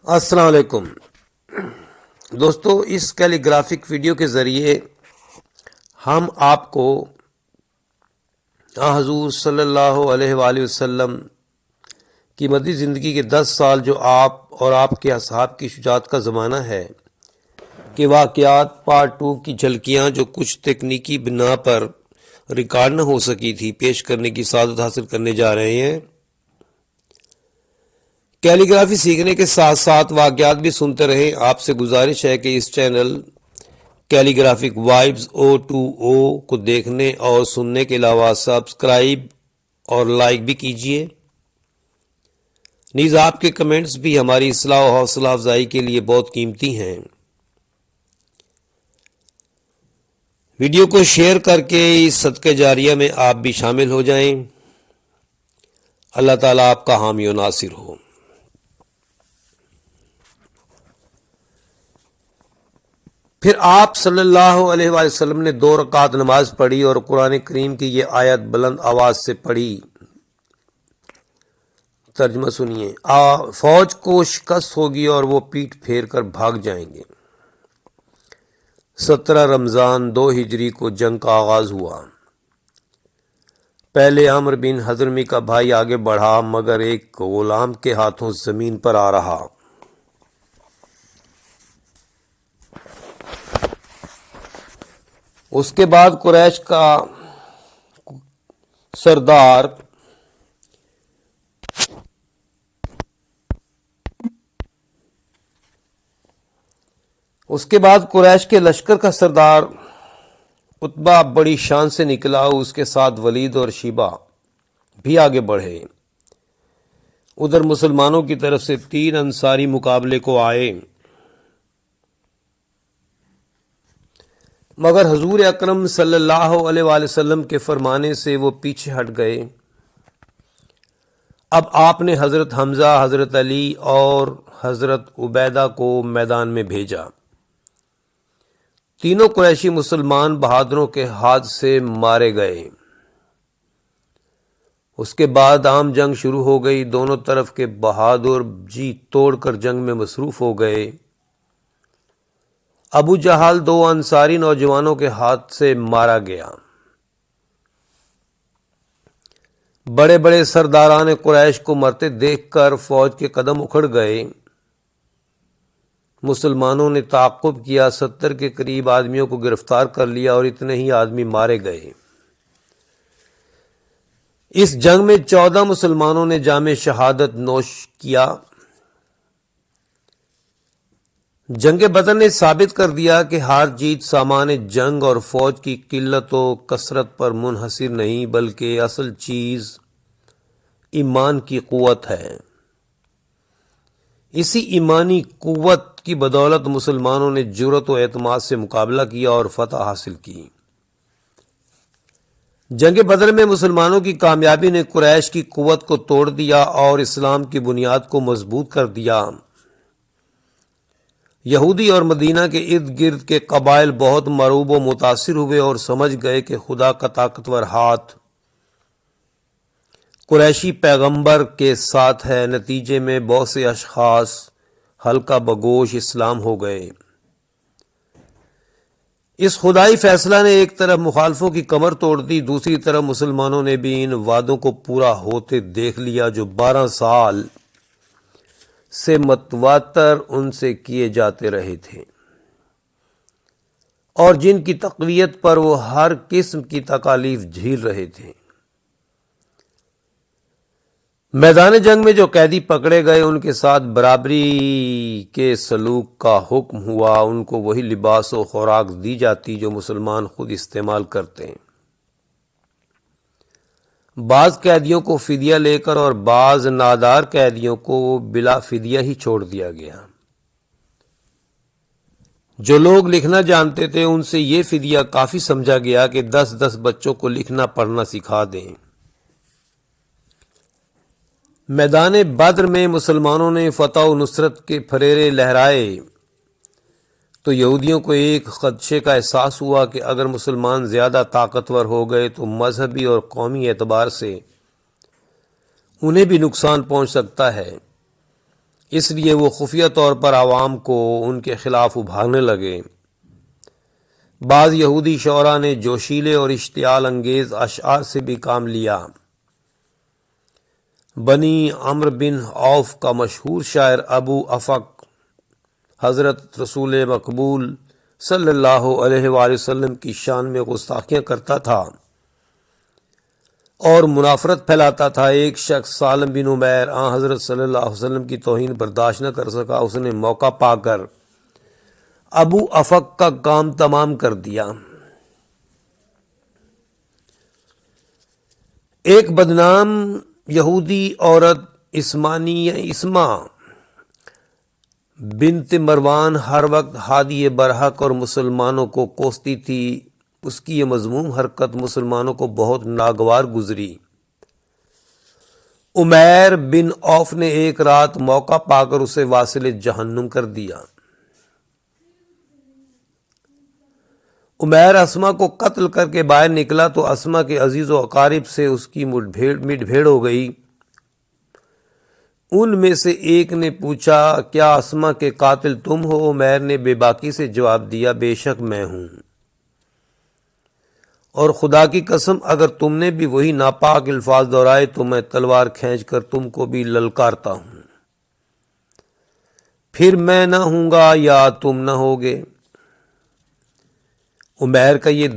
السلام علیکم دوستو، اس کیلی گرافک ویڈیو کے ذریعے ہم آپ کو حضور صلی اللہ علیہ وآلہ وسلم کی مدنی زندگی کے 10 سال جو آپ اور آپ کے اصحاب کی شجاعت کا زمانہ ہے کہ واقعات پارٹ 2 کی جھلکیاں جو کچھ تکنیکی بنا پر ریکارڈ نہ ہو سکی تھی پیش کرنے کی سعادت حاصل کرنے جا رہے ہیں۔ کیلی گرافی سیکھنے کے ساتھ ساتھ واقعات بھی سنتے رہیں۔ آپ سے گزارش ہے کہ اس چینل کیلی گرافک وائبز O2O کو دیکھنے اور سننے کے علاوہ سبسکرائب اور لائک بھی کیجیے۔ نیز آپ کے کمنٹس بھی ہماری اصلاح و حوصلہ افزائی کے لیے بہت قیمتی ہیں۔ ویڈیو کو شیئر کر کے اس صدقہ جاریہ میں آپ بھی شامل ہو جائیں۔ اللہ تعالیٰ آپ کا حامی و ناصر ہو۔ پھر آپ صلی اللہ علیہ وآلہ وسلم نے 2 رکعت نماز پڑھی اور قرآن کریم کی یہ آیت بلند آواز سے پڑھی۔ ترجمہ سنیے۔ فوج کو شکست ہوگی اور وہ پیٹ پھیر کر بھاگ جائیں گے۔ 17 رمضان 2 ہجری کو جنگ کا آغاز ہوا۔ پہلے عمرو بن حضرمی کا بھائی آگے بڑھا مگر ایک غلام کے ہاتھوں زمین پر آ رہا۔ اس کے بعد قریش کا سردار قریش کے لشکر کا سردار عتبہ بڑی شان سے نکلا۔ اس کے ساتھ ولید اور شیبہ بھی آگے بڑھے۔ ادھر مسلمانوں کی طرف سے 3 انصاری مقابلے کو آئے مگر حضور اکرم صلی اللہ علیہ وآلہ وسلم کے فرمانے سے وہ پیچھے ہٹ گئے۔ اب آپ نے حضرت حمزہ، حضرت علی اور حضرت عبیدہ کو میدان میں بھیجا۔ تینوں قریشی مسلمان بہادروں کے ہاتھ سے مارے گئے۔ اس کے بعد عام جنگ شروع ہو گئی۔ دونوں طرف کے بہادر جی توڑ کر جنگ میں مصروف ہو گئے۔ ابو جہل 2 انصاری نوجوانوں کے ہاتھ سے مارا گیا۔ بڑے بڑے سرداران قریش کو مرتے دیکھ کر فوج کے قدم اکھڑ گئے۔ مسلمانوں نے تعاقب کیا، 70 کے قریب آدمیوں کو گرفتار کر لیا اور اتنے ہی آدمی مارے گئے۔ اس جنگ میں 14 مسلمانوں نے جام شہادت نوش کیا۔ جنگ بدر نے ثابت کر دیا کہ ہار جیت سامان جنگ اور فوج کی قلت و کثرت پر منحصر نہیں بلکہ اصل چیز ایمان کی قوت ہے۔ اسی ایمانی قوت کی بدولت مسلمانوں نے جرأت و اعتماد سے مقابلہ کیا اور فتح حاصل کی۔ جنگ بدر میں مسلمانوں کی کامیابی نے قریش کی قوت کو توڑ دیا اور اسلام کی بنیاد کو مضبوط کر دیا۔ یہودی اور مدینہ کے ارد گرد کے قبائل بہت مرعوب و متاثر ہوئے اور سمجھ گئے کہ خدا کا طاقتور ہاتھ قریشی پیغمبر کے ساتھ ہے۔ نتیجے میں بہت سے اشخاص حلقہ بگوش اسلام ہو گئے۔ اس خدائی فیصلہ نے ایک طرف مخالفوں کی کمر توڑ دی، دوسری طرف مسلمانوں نے بھی ان وعدوں کو پورا ہوتے دیکھ لیا جو 12 سال سے متواتر ان سے کیے جاتے رہے تھے اور جن کی تقویت پر وہ ہر قسم کی تکالیف جھیل رہے تھے۔ میدان جنگ میں جو قیدی پکڑے گئے ان کے ساتھ برابری کے سلوک کا حکم ہوا۔ ان کو وہی لباس و خوراک دی جاتی جو مسلمان خود استعمال کرتے ہیں۔ بعض قیدیوں کو فدیہ لے کر اور بعض نادار قیدیوں کو بلا فدیہ ہی چھوڑ دیا گیا۔ جو لوگ لکھنا جانتے تھے ان سے یہ فدیہ کافی سمجھا گیا کہ 10 بچوں کو لکھنا پڑھنا سکھا دیں۔ میدان بدر میں مسلمانوں نے فتح و نصرت کے پھریرے لہرائے تو یہودیوں کو ایک خدشے کا احساس ہوا کہ اگر مسلمان زیادہ طاقتور ہو گئے تو مذہبی اور قومی اعتبار سے انہیں بھی نقصان پہنچ سکتا ہے۔ اس لیے وہ خفیہ طور پر عوام کو ان کے خلاف ابھارنے لگے۔ بعض یہودی شعراء نے جوشیلے اور اشتعال انگیز اشعار سے بھی کام لیا۔ بنی عمرو بن عوف کا مشہور شاعر ابو افق حضرت رسول مقبول صلی اللہ علیہ وآلہ وسلم کی شان میں گستاخیاں کرتا تھا اور منافرت پھیلاتا تھا۔ ایک شخص سالم بن عمیر حضرت صلی اللہ علیہ وسلم کی توہین برداشت نہ کر سکا۔ اس نے موقع پا کر ابو افق کا کام تمام کر دیا۔ ایک بدنام یہودی عورت اسما بنت مروان ہر وقت ہادی برحق اور مسلمانوں کو کوستی تھی۔ اس کی یہ مذموم حرکت مسلمانوں کو بہت ناگوار گزری۔ عمیر بن عوف نے ایک رات موقع پا کر اسے واصل جہنم کر دیا۔ عمیر اسما کو قتل کر کے باہر نکلا تو اسما کے عزیز و اقارب سے اس کی مٹ بھیڑ ہو گئی۔ ان میں سے ایک نے پوچھا، کیا اسما کے قاتل تم ہو؟ عمیر نے بے باکی سے جواب دیا، بے شک میں ہوں، اور خدا کی قسم اگر تم نے بھی وہی ناپاک الفاظ دہرائے تو میں تلوار کھینچ کر تم کو بھی للکارتا ہوں، پھر میں نہ ہوں گا یا تم نہ ہوگے۔ عمیر کا یہ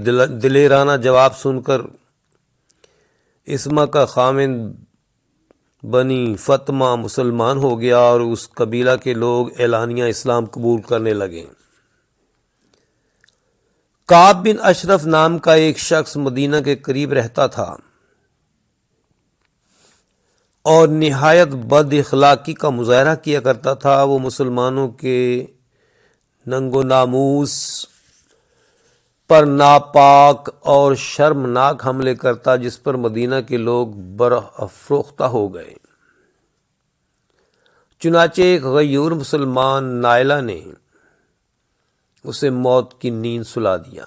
دلیرانہ جواب سن کر اسما کا خاوند بنی فاطمہ مسلمان ہو گیا اور اس قبیلہ کے لوگ اعلانیہ اسلام قبول کرنے لگے۔ کعب بن اشرف نام کا ایک شخص مدینہ کے قریب رہتا تھا اور نہایت بد اخلاقی کا مظاہرہ کیا کرتا تھا۔ وہ مسلمانوں کے ننگ و ناموس پر ناپاک اور شرمناک حملے کرتا، جس پر مدینہ کے لوگ برافروختہ ہو گئے۔ چنانچہ ایک غیور مسلمان نائلہ نے اسے موت کی نیند سلا دیا۔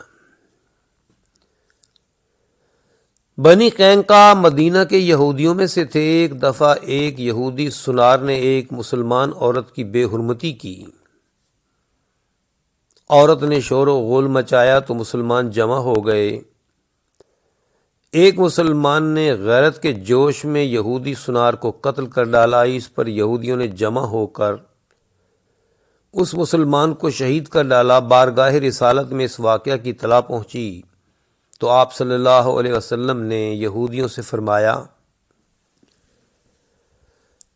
بنی قینقاع مدینہ کے یہودیوں میں سے تھے۔ ایک دفعہ ایک یہودی سنار نے ایک مسلمان عورت کی بے حرمتی کی۔ عورت نے شور و غل مچایا تو مسلمان جمع ہو گئے۔ ایک مسلمان نے غیرت کے جوش میں یہودی سنار کو قتل کر ڈالا۔ اس پر یہودیوں نے جمع ہو کر اس مسلمان کو شہید کر ڈالا۔ بارگاہ رسالت میں اس واقعہ کی اطلاع پہنچی تو آپ صلی اللہ علیہ وسلم نے یہودیوں سے فرمایا،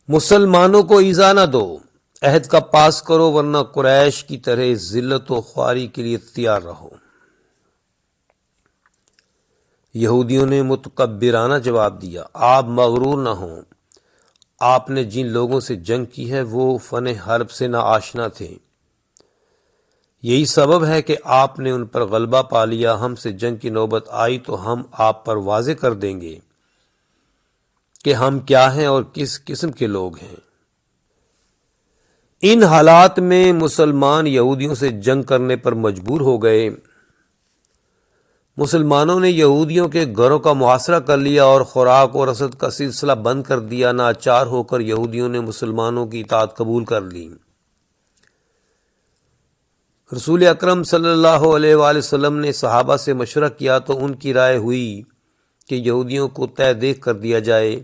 مسلمانوں کو ایذا نہ دو، عہد کا پاس کرو، ورنہ قریش کی طرح ذلت و خواری کے لیے تیار رہو۔ یہودیوں نے متکبرانہ جواب دیا، آپ مغرور نہ ہوں، آپ نے جن لوگوں سے جنگ کی ہے وہ فن حرب سے نہ آشنا تھے، یہی سبب ہے کہ آپ نے ان پر غلبہ پا لیا۔ ہم سے جنگ کی نوبت آئی تو ہم آپ پر واضح کر دیں گے کہ ہم کیا ہیں اور کس قسم کے لوگ ہیں۔ ان حالات میں مسلمان یہودیوں سے جنگ کرنے پر مجبور ہو گئے۔ مسلمانوں نے یہودیوں کے گھروں کا محاصرہ کر لیا اور خوراک اور رسد کا سلسلہ بند کر دیا۔ ناچار ہو کر یہودیوں نے مسلمانوں کی اطاعت قبول کر لی۔ رسول اکرم صلی اللہ علیہ وآلہ وسلم نے صحابہ سے مشورہ کیا تو ان کی رائے ہوئی کہ یہودیوں کو طے دیکھ کر دیا جائے،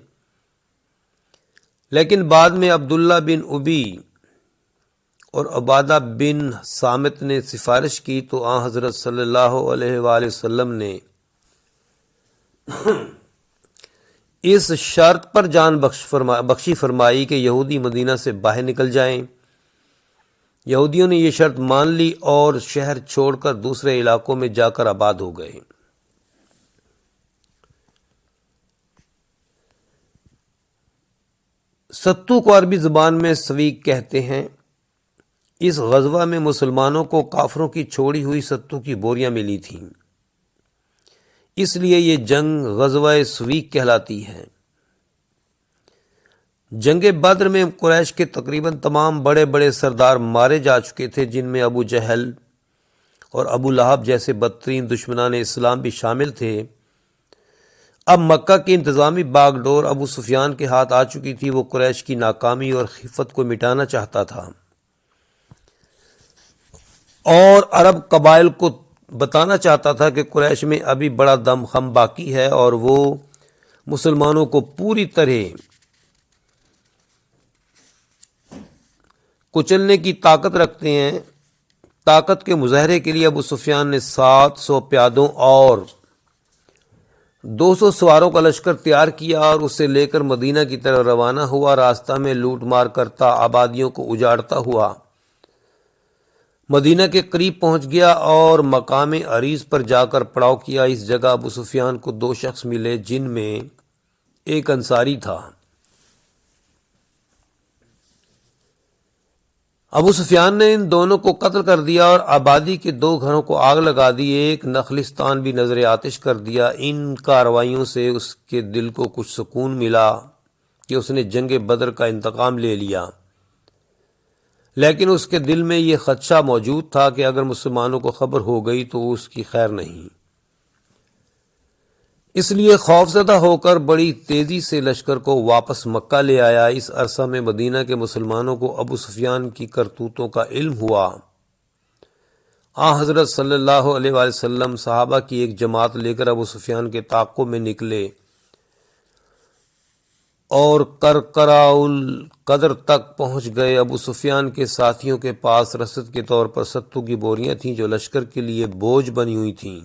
لیکن بعد میں عبداللہ بن ابی اور عبادہ بن صامت نے سفارش کی تو آن حضرت صلی اللہ علیہ وآلہ وسلم نے اس شرط پر جان بخشی فرمائی کہ یہودی مدینہ سے باہر نکل جائیں۔ یہودیوں نے یہ شرط مان لی اور شہر چھوڑ کر دوسرے علاقوں میں جا کر آباد ہو گئے۔ ستو کو عربی زبان میں سویق کہتے ہیں۔ اس غزوہ میں مسلمانوں کو کافروں کی چھوڑی ہوئی ستو کی بوریاں ملی تھیں، اس لیے یہ جنگ غزوہ سویق کہلاتی ہے۔ جنگ بدر میں قریش کے تقریباً تمام بڑے بڑے سردار مارے جا چکے تھے، جن میں ابو جہل اور ابو لہب جیسے بدترین دشمنان اسلام بھی شامل تھے۔ اب مکہ کی انتظامی باغ ڈور ابو سفیان کے ہاتھ آ چکی تھی۔ وہ قریش کی ناکامی اور خفت کو مٹانا چاہتا تھا اور عرب قبائل کو بتانا چاہتا تھا کہ قریش میں ابھی بڑا دم خم باقی ہے اور وہ مسلمانوں کو پوری طرح کچلنے کی طاقت رکھتے ہیں۔ طاقت کے مظاہرے کے لیے ابو سفیان نے 700 پیادوں اور 200 سواروں کا لشکر تیار کیا اور اسے لے کر مدینہ کی طرف روانہ ہوا۔ راستہ میں لوٹ مار کرتا، آبادیوں کو اجاڑتا ہوا مدینہ کے قریب پہنچ گیا اور مقام عریض پر جا کر پڑاؤ کیا۔ اس جگہ ابو سفیان کو 2 شخص ملے جن میں ایک انصاری تھا۔ ابو سفیان نے ان دونوں کو قتل کر دیا اور آبادی کے 2 گھروں کو آگ لگا دی، ایک نخلستان بھی نظر آتش کر دیا۔ ان کارروائیوں سے اس کے دل کو کچھ سکون ملا کہ اس نے جنگ بدر کا انتقام لے لیا، لیکن اس کے دل میں یہ خدشہ موجود تھا کہ اگر مسلمانوں کو خبر ہو گئی تو اس کی خیر نہیں۔ اس لیے خوفزدہ ہو کر بڑی تیزی سے لشکر کو واپس مکہ لے آیا۔ اس عرصہ میں مدینہ کے مسلمانوں کو ابو سفیان کی کرتوتوں کا علم ہوا۔ حضرت صلی اللہ علیہ وآلہ وسلم صحابہ کی ایک جماعت لے کر ابو سفیان کے تعاقب میں نکلے اور کرکرا القدر تک پہنچ گئے۔ ابو سفیان کے ساتھیوں کے پاس رسد کے طور پر ستو کی بوریاں تھیں جو لشکر کے لیے بوجھ بنی ہوئی تھیں۔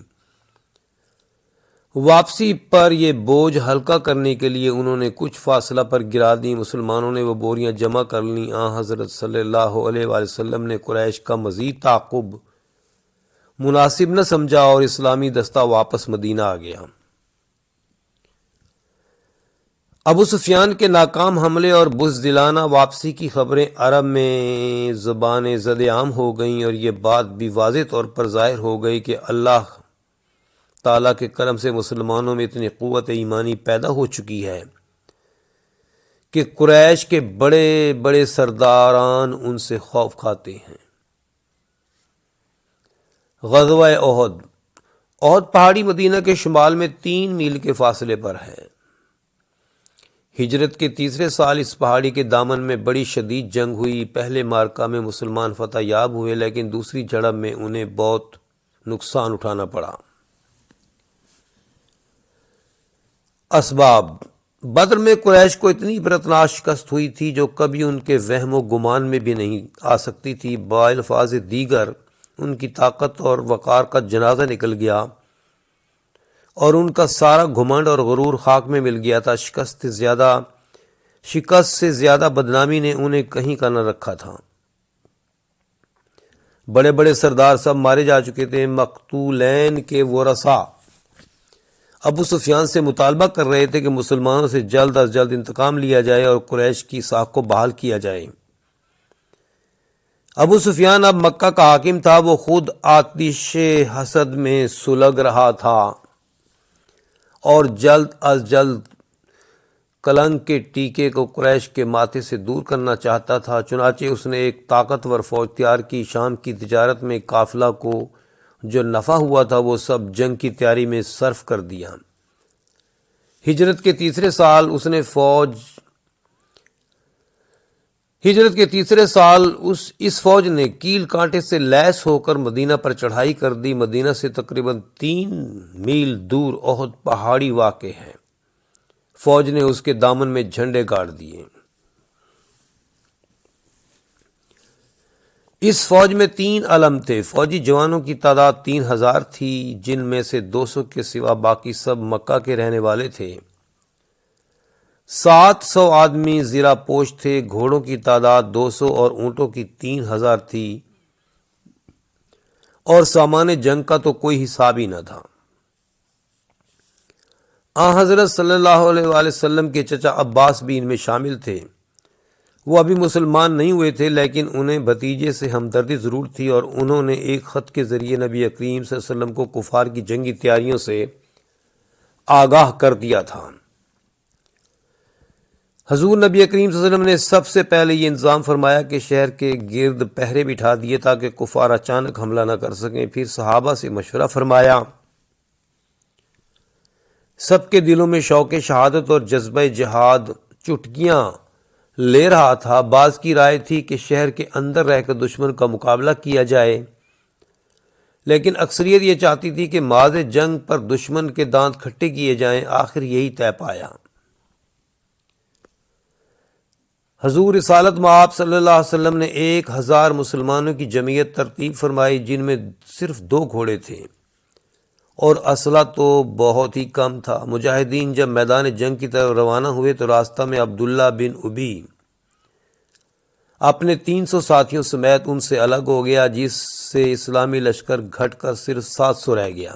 واپسی پر یہ بوجھ ہلکا کرنے کے لیے انہوں نے کچھ فاصلہ پر گرا دی۔ مسلمانوں نے وہ بوریاں جمع کر لیں۔ حضرت صلی اللہ علیہ وآلہ وسلم نے قریش کا مزید تعاقب مناسب نہ سمجھا اور اسلامی دستہ واپس مدینہ آ گیا۔ ابو سفیان کے ناکام حملے اور بزدلانہ واپسی کی خبریں عرب میں زبان زد عام ہو گئیں اور یہ بات بھی واضح طور پر ظاہر ہو گئی کہ اللہ تعالیٰ کے کرم سے مسلمانوں میں اتنی قوت ایمانی پیدا ہو چکی ہے کہ قریش کے بڑے بڑے سرداران ان سے خوف کھاتے ہیں۔ غزوہ احد۔ احد پہاڑی مدینہ کے شمال میں 3 میل کے فاصلے پر ہے۔ ہجرت کے 3 سال اس پہاڑی کے دامن میں بڑی شدید جنگ ہوئی۔ پہلے مارکہ میں مسلمان فتح یاب ہوئے لیکن دوسری جھڑپ میں انہیں بہت نقصان اٹھانا پڑا۔ اسباب۔ بدر میں قریش کو اتنی عبرتناک شکست ہوئی تھی جو کبھی ان کے وہم و گمان میں بھی نہیں آ سکتی تھی۔ بالفاظ دیگر ان کی طاقت اور وقار کا جنازہ نکل گیا اور ان کا سارا گھمنڈ اور غرور خاک میں مل گیا تھا۔ شکست سے زیادہ بدنامی نے انہیں کہیں کا نہ رکھا تھا۔ بڑے بڑے سردار سب مارے جا چکے تھے۔ مقتولین کے ورثاء ابو سفیان سے مطالبہ کر رہے تھے کہ مسلمانوں سے جلد از جلد انتقام لیا جائے اور قریش کی ساکھ کو بحال کیا جائے۔ ابو سفیان اب مکہ کا حاکم تھا۔ وہ خود آتش حسد میں سلگ رہا تھا اور جلد از جلد کلنگ کے ٹیکے کو قریش کے ماتھے سے دور کرنا چاہتا تھا۔ چنانچہ اس نے ایک طاقتور فوج تیار کی۔ شام کی تجارت میں قافلہ کو جو نفع ہوا تھا وہ سب جنگ کی تیاری میں صرف کر دیا۔ ہجرت کے تیسرے سال اس فوج نے کیل کانٹے سے لیس ہو کر مدینہ پر چڑھائی کر دی۔ مدینہ سے تقریباً 3 میل دور احد پہاڑی واقع ہے۔ فوج نے اس کے دامن میں جھنڈے گاڑ دیے۔ اس فوج میں 3 علم تھے۔ فوجی جوانوں کی تعداد 3000 تھی جن میں سے 200 کے سوا باقی سب مکہ کے رہنے والے تھے۔ 700 آدمی زیرہ پوش تھے۔ گھوڑوں کی تعداد 200 اور اونٹوں کی 3000 تھی اور سامان جنگ کا تو کوئی حساب ہی نہ تھا۔ حضرت صلی اللہ علیہ وآلہ وسلم کے چچا عباس بھی ان میں شامل تھے۔ وہ ابھی مسلمان نہیں ہوئے تھے لیکن انہیں بھتیجے سے ہمدردی ضرور تھی اور انہوں نے ایک خط کے ذریعے نبی کریم صلی اللہ علیہ وسلم کو کفار کی جنگی تیاریوں سے آگاہ کر دیا تھا۔ حضور نبی کریم صلی اللہ علیہ وسلم نے سب سے پہلے یہ انتظام فرمایا کہ شہر کے گرد پہرے بٹھا دیے تاکہ کفار اچانک حملہ نہ کر سکیں۔ پھر صحابہ سے مشورہ فرمایا سب کے دلوں میں شوق شہادت اور جذبہ جہاد چٹکیاں لے رہا تھا۔ بعض کی رائے تھی کہ شہر کے اندر رہ کر دشمن کا مقابلہ کیا جائے، لیکن اکثریت یہ چاہتی تھی کہ ماض جنگ پر دشمن کے دانت کھٹے کیے جائیں۔ آخر یہی طے پایا۔ حضور رسالت مآب صلی اللہ علیہ وسلم نے 1000 مسلمانوں کی جمعیت ترتیب فرمائی، جن میں صرف 2 گھوڑے تھے اور اسلحہ تو بہت ہی کم تھا۔ مجاہدین جب میدان جنگ کی طرف روانہ ہوئے تو راستہ میں عبداللہ بن ابی اپنے 300 ساتھیوں سمیت ان سے الگ ہو گیا، جس سے اسلامی لشکر گھٹ کر صرف 700 رہ گیا۔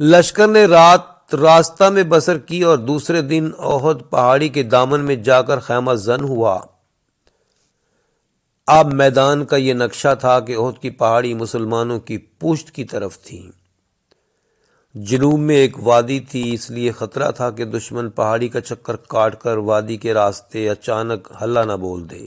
لشکر نے رات راستہ میں بسر کی اور دوسرے دن احد پہاڑی کے دامن میں جا کر خیمہ زن ہوا۔ اب میدان کا یہ نقشہ تھا کہ احد کی پہاڑی مسلمانوں کی پشت کی طرف تھی۔ جنوب میں ایک وادی تھی، اس لیے خطرہ تھا کہ دشمن پہاڑی کا چکر کاٹ کر وادی کے راستے اچانک حلہ نہ بول دے۔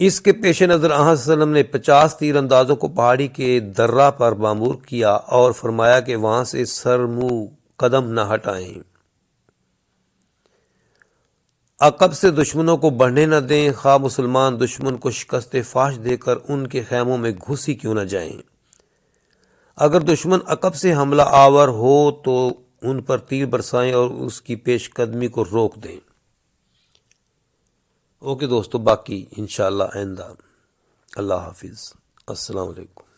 اس کے پیش نظر آن صلی اللہ علیہ وسلم نے 50 تیر اندازوں کو پہاڑی کے درہ پر معمور کیا اور فرمایا کہ وہاں سے سر منہ قدم نہ ہٹائیں، عقب سے دشمنوں کو بڑھنے نہ دیں، خواہ مسلمان دشمن کو شکست فاش دے کر ان کے خیموں میں گھس ہی کیوں نہ جائیں۔ اگر دشمن عقب سے حملہ آور ہو تو ان پر تیر برسائیں اور اس کی پیش قدمی کو روک دیں۔ اوکے دوستو، باقی انشاءاللہ آئندہ۔ اللہ حافظ، السلام علیکم۔